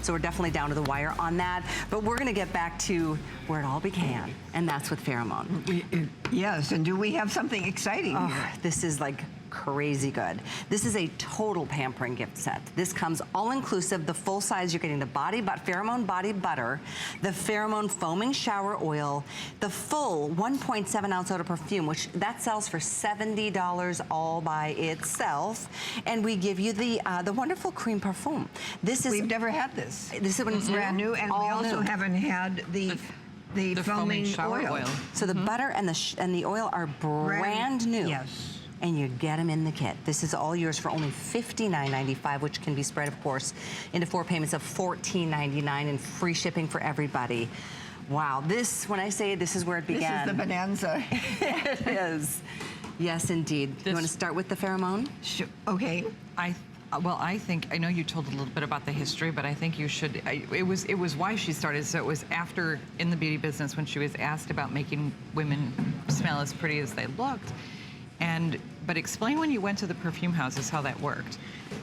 So we're definitely down to the wire on that. But we're going to get back to where it all began, and that's with Pheromone. Yes, and do we have something exciting here? This is like crazy good. This is a total pampering gift set. This comes all-inclusive, the full size. You're getting the Pheromone body butter, the Pheromone foaming shower oil, the full 1.7 ounce eau de perfume, which that sells for $70 all by itself. And we give you the wonderful cream parfum. We've never had this. This is when it's brand new, and we also haven't had the foaming shower oil. So the butter and the oil are brand new. Yes. And you get them in the kit. This is all yours for only $59.95, which can be spread, of course, into 4 payments of $14.99 and free shipping for everybody. Wow, this, when I say this is where it began. This is the bonanza. It is. Yes, indeed. You want to start with the Pheromone? Sure. Okay. Well, I think, I know you told a little bit about the history, but I think you should, it was why she started. So it was after, in the beauty business, when she was asked about making women smell as pretty as they looked. But explain when you went to the perfume houses how that worked.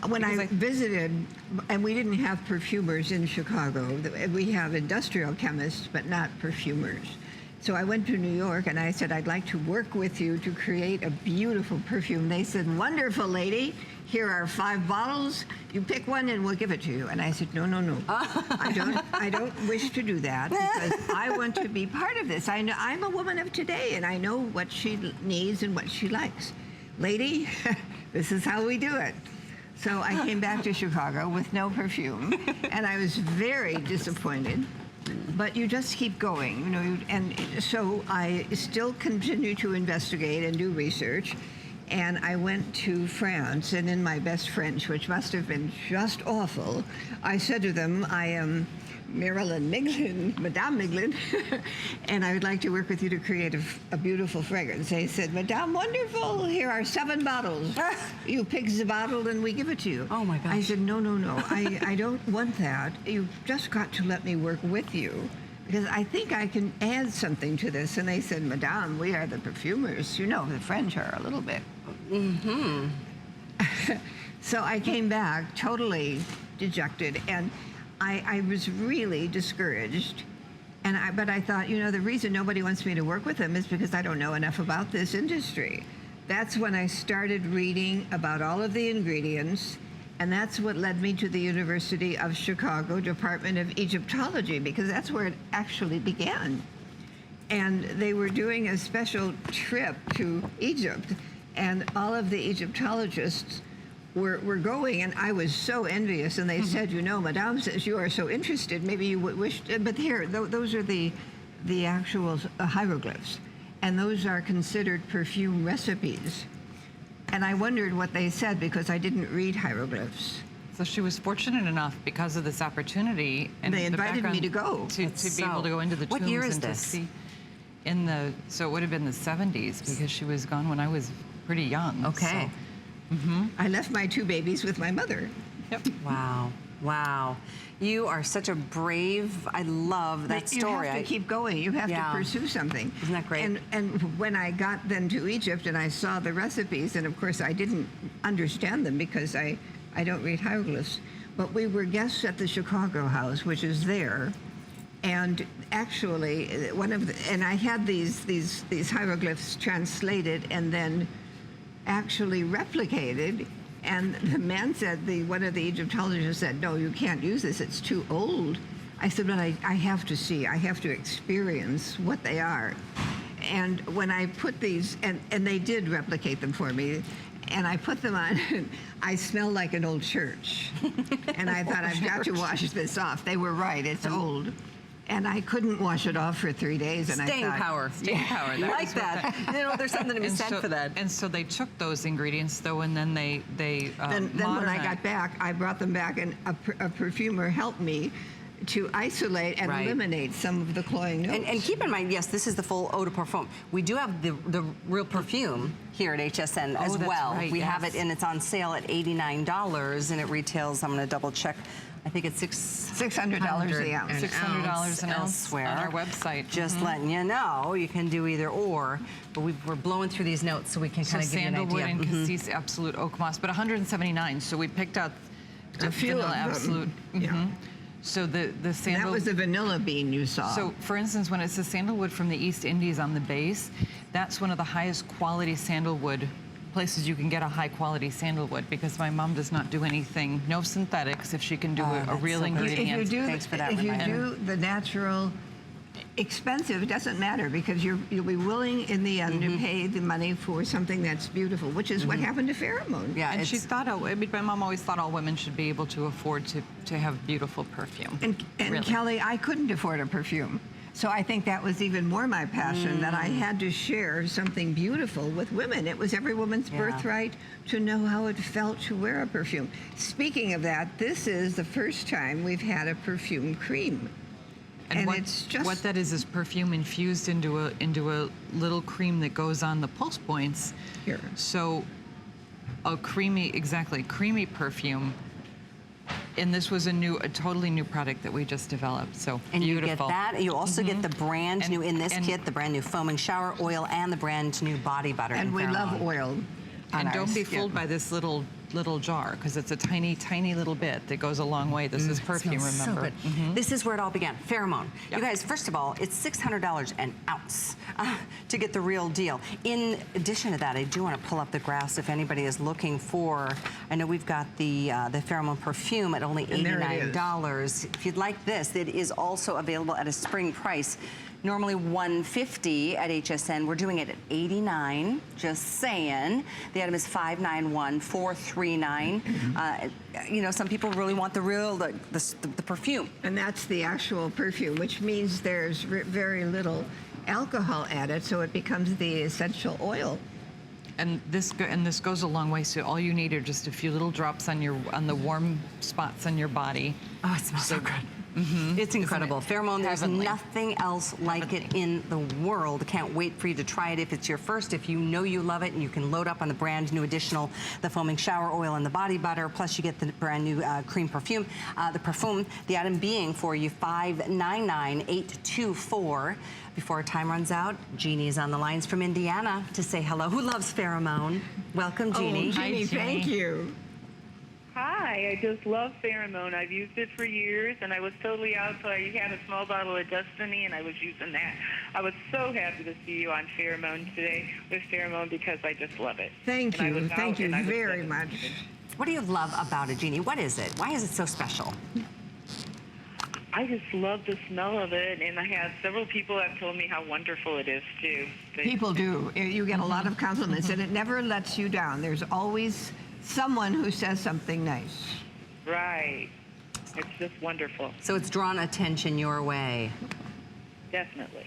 When I visited, and we didn't have perfumers in Chicago. We have industrial chemists, but not perfumers. So I went to New York and I said, I'd like to work with you to create a beautiful perfume. They said, wonderful, lady. Here are 5 bottles. You pick one and we'll give it to you. And I said, no, no, no. I don't wish to do that because I want to be part of this. I'm a woman of today and I know what she needs and what she likes. Lady, this is how we do it. So I came back to Chicago with no perfume and I was very disappointed. But you just keep going, you know, and so I still continue to investigate and do research. And I went to France, and in my best French, which must have been just awful, I said to them, I am Marilyn Miglin, Madame Miglin, and I would like to work with you to create a beautiful fragrance. They said, Madame, wonderful, here are 7 bottles. You pick the bottle and we give it to you. Oh my gosh. I said, no, no, no, I don't want that. You've just got to let me work with you, because I think I can add something to this. And they said, Madame, we are the perfumers. You know, the French are a little bit. Mm-hmm. So I came back totally dejected, and I was really discouraged. But I thought, you know, the reason nobody wants me to work with them is because I don't know enough about this industry. That's when I started reading about all of the ingredients, and that's what led me to the University of Chicago Department of Egyptology, because that's where it actually began. And they were doing a special trip to Egypt, and all of the Egyptologists were going, and I was so envious, and they said, you know, Madame says you are so interested, maybe you would wish to, but here, those are the actual hieroglyphs, and those are considered perfume recipes. And I wondered what they said because I didn't read hieroglyphs. So she was fortunate enough because of this opportunity, and they invited me to go to be able to go into the tombs. What year is and this? To see so it would have been the 70s, because she was gone when I was pretty young. Okay. So. I left my 2 babies with my mother. Yep. Wow. Wow. You are such a brave, I love that story. You have to keep going. You have to pursue something. Isn't that great? And when I got then to Egypt and I saw the recipes, and of course I didn't understand them because I don't read hieroglyphs, but we were guests at the Chicago House, which is there. And actually, and I had these hieroglyphs translated and then actually replicated. And the man said, one of the Egyptologists said, no, you can't use this, it's too old. I said, but I have to see, I have to experience what they are. And when I put these, and they did replicate them for me, and I put them on, I smelled like an old church. And I thought, I've got to wash this off. They were right, it's old. And I couldn't wash it off for 3 days. And Staying I thought, power. Staying power. I like that. You know, there's something to be said for that. And so they took those ingredients, though, and then they then when I got back, I brought them back, and a perfumer helped me to isolate and eliminate some of the cloying notes. And keep in mind, yes, this is the full eau de parfum. We do have the real perfume here at HSN as well. Right, we have it, and it's on sale at $89, and it retails, I'm going to double check, I think it's $600 the ounce. $600 an ounce elsewhere on our website. Just letting you know, you can do either or. But we're blowing through these notes so we can kind of give you an idea. Sandalwood and cassis absolute oak moss, but $179. So we picked out A few vanilla of them. absolute. Yeah. So the That sandal. was the vanilla bean you saw. So, for instance, when it's the sandalwood from the East Indies on the base, that's one of the highest quality sandalwood places you can get a high quality sandalwood, because my mom does not do anything, no synthetics, if she can do a that's real so good. ingredient. Thanks for that if you reminder. do the natural, expensive, it doesn't matter, because you'll be willing in the end to pay the money for something that's beautiful, which is what happened to Pheromone. Yeah, And it's, she thought, I mean, my mom always thought all women should be able to afford to have beautiful perfume. And Really. Kelly, I couldn't afford a perfume. So I think that was even more my passion, that I had to share something beautiful with women. It was every woman's birthright to know how it felt to wear a perfume. Speaking of that, this is the first time we've had a perfume cream. And what, it's just what that is perfume infused into a little cream that goes on the pulse points. Here. So a creamy perfume. And this was a totally new product that we just developed. So and you beautiful. get that. You also get the brand new in this and- kit, the brand new foaming shower oil and the brand new body butter. And in we love Pheromone. oil. And on our don't be skin. fooled by this little jar, because it's a tiny little bit that goes a long way. This is perfume, Smells so remember? good. This is where it all began. Pheromone. Yep. You guys, first of all, it's $600 an ounce to get the real deal. In addition to that, I do want to pull up the graphs if anybody is looking for. I know we've got the Pheromone perfume at only And there it is. $89. If you'd like this, it is also available at a spring price. Normally $150 at HSN. We're doing it at $89. Just saying. The item is $591,439. You know, some people really want the real, the perfume. And that's the actual perfume, which means there's very little alcohol added, so it becomes the essential oil. And this goes a long way. So all you need are just a few little drops on the warm spots on your body. Oh, it smells so good. It's incredible. Pheromone, there's Heavenly. nothing else like it in the world. Can't wait for you to try it if it's your first. If you know you love it, and you can load up on the brand new additional, the foaming shower oil and the body butter, plus you get the brand new cream perfume, the item being for you $599,824. Before our time runs out, Jeannie is on the lines from Indiana to say hello. Who loves Pheromone? Welcome, Jeannie. Oh, Jeannie, thank you. Hi, I just love Pheromone. I've used it for years, and I was totally out, so I had a small bottle of Destiny, and I was using that. I was so happy to see you on Pheromone today with Pheromone because I just love it. Thank And I you. was Thank out, you and I was very loving much. it. What do you love about it, Jeannie? What is it? Why is it so special? I just love the smell of it, and I have several people that have told me how wonderful it is, too. People do. You get a lot of compliments, and it never lets you down. There's always someone who says something nice. Right. It's just wonderful. So it's drawn attention your way. Definitely.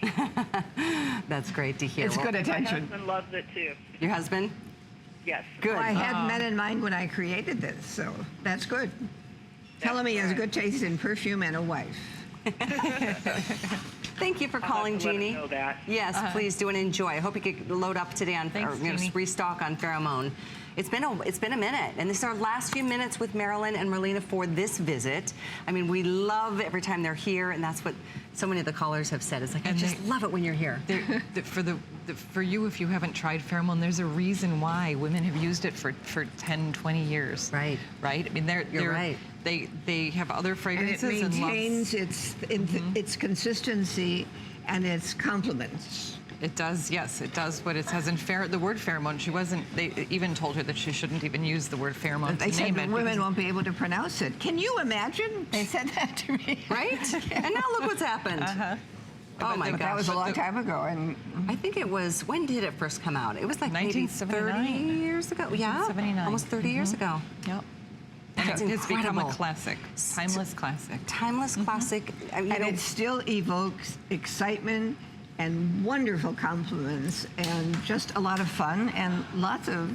That's great to hear. It's good My attention. husband loves it, too. Your husband? Yes. Good. Well, I had men in mind when I created this, so that's good. Tell him he has right. good taste in perfume and a wife. Thank you for I'll calling, have to let him Jeannie. know that. Yes, please do and enjoy. I hope you could load up today on, Thanks, or Jeannie. restock on Pheromone. It's been a minute, and this is our last few minutes with Marilyn and Marlena for this visit. I mean, we love every time they're here, and that's what so many of the callers have said. It's like, I And just love it when you're here. For you, if you haven't tried Pheromone, there's a reason why women have used it for 10, 20 years. Right. Right? I mean, You're right. They have other And it fragrances and maintains its consistency and its compliments. It does, yes, it does what it says in the word pheromone. They even told her that she shouldn't even use the word pheromone They to said name it. women because- won't be able to pronounce it. Can you imagine? They said that to me. Right? And now look what's happened. Oh my But gosh. that was a long the- time ago, and I think it was, when did it first come out? It was like maybe 30 1979. years ago. Yeah, 1979. almost 30 years ago. Yep. And That's it's become a incredible. classic, timeless classic. Timeless classic. I mean, and it still evokes excitement and wonderful compliments and just a lot of fun and lots of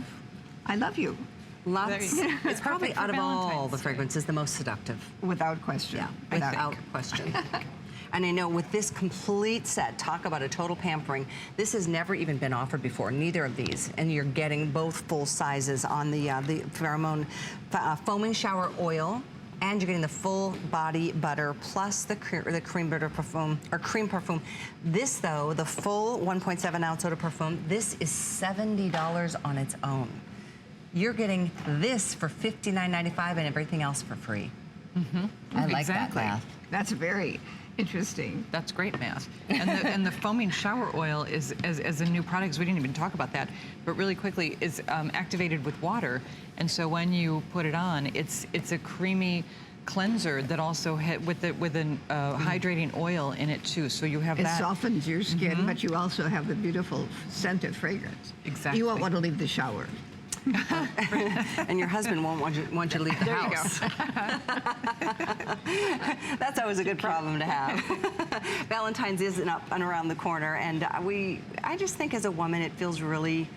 I love you, lots. Very- It's probably Perfect for out of all Valentine's the Day. fragrances the most seductive. without question. Yeah, Without without question. And I know with this complete set, talk about a total pampering, this has never even been offered before, neither of these. And you're getting both full sizes on the Pheromone foaming shower oil, and you're getting the full body butter plus the cream butter perfume, or cream perfume. This though, the full 1.7 ounce eau de perfume, this is $70 on its own. you're getting this for $59.95 and everything else for free. I like that math. That's very interesting. That's great math. And the foaming shower oil is, as a new product, we didn't even talk about that, but really quickly, is activated with water. And so when you put it on, it's a creamy cleanser that also with an hydrating oil in it too. So you have it that. It softens your skin, but you also have the beautiful scent of fragrance. Exactly. You won't want to leave the shower. And your husband won't want you to leave the house. That's always a good problem to have. Valentine's is up and around the corner, and I just think as a woman it feels really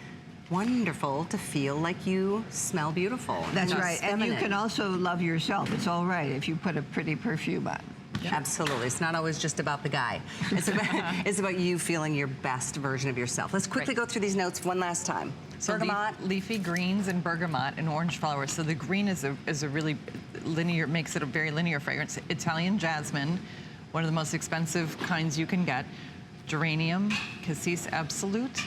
wonderful to feel like you smell beautiful. That's right. And you feminine. can also love yourself. It's all right if you put a pretty perfume on. Yep. Absolutely. It's not always just about the guy. It's about you feeling your best version of yourself. Let's quickly go through these notes one last time. So Bergamot. leafy greens and bergamot and orange flowers. So the green is a really linear, makes it a very linear fragrance. Italian jasmine, one of the most expensive kinds you can get. Geranium, cassis absolute.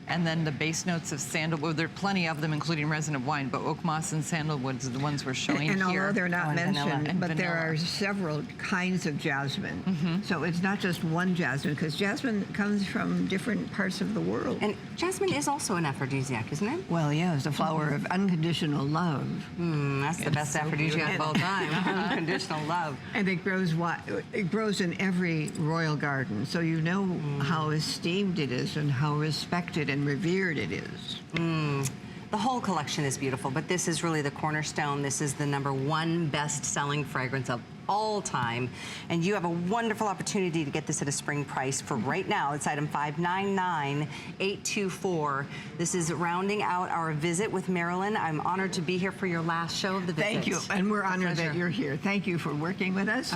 And then the base notes of sandalwood. There are plenty of them, including resin of wine, but oak moss and sandalwood are the ones we're showing and here. although they're not mentioned, but there vanilla. are several kinds of jasmine. So it's not just one jasmine, because jasmine comes from different parts of the world. And jasmine is also an aphrodisiac, isn't it? Well, yeah, it's a flower of unconditional love. That's the best aphrodisiac of all time. Unconditional love. And it grows in every royal garden, so you know how esteemed it is and how respected and revered it is. The whole collection is beautiful, but this is really the cornerstone. This is the #1 best-selling fragrance of all time, and you have a wonderful opportunity to get this at a spring price for right now. It's item 599824. This is rounding out our visit with Marilyn. I'm honored to be here for your last show of the visit. Thank you, and we're honored pleasure. that you're here. Thank you for working with us.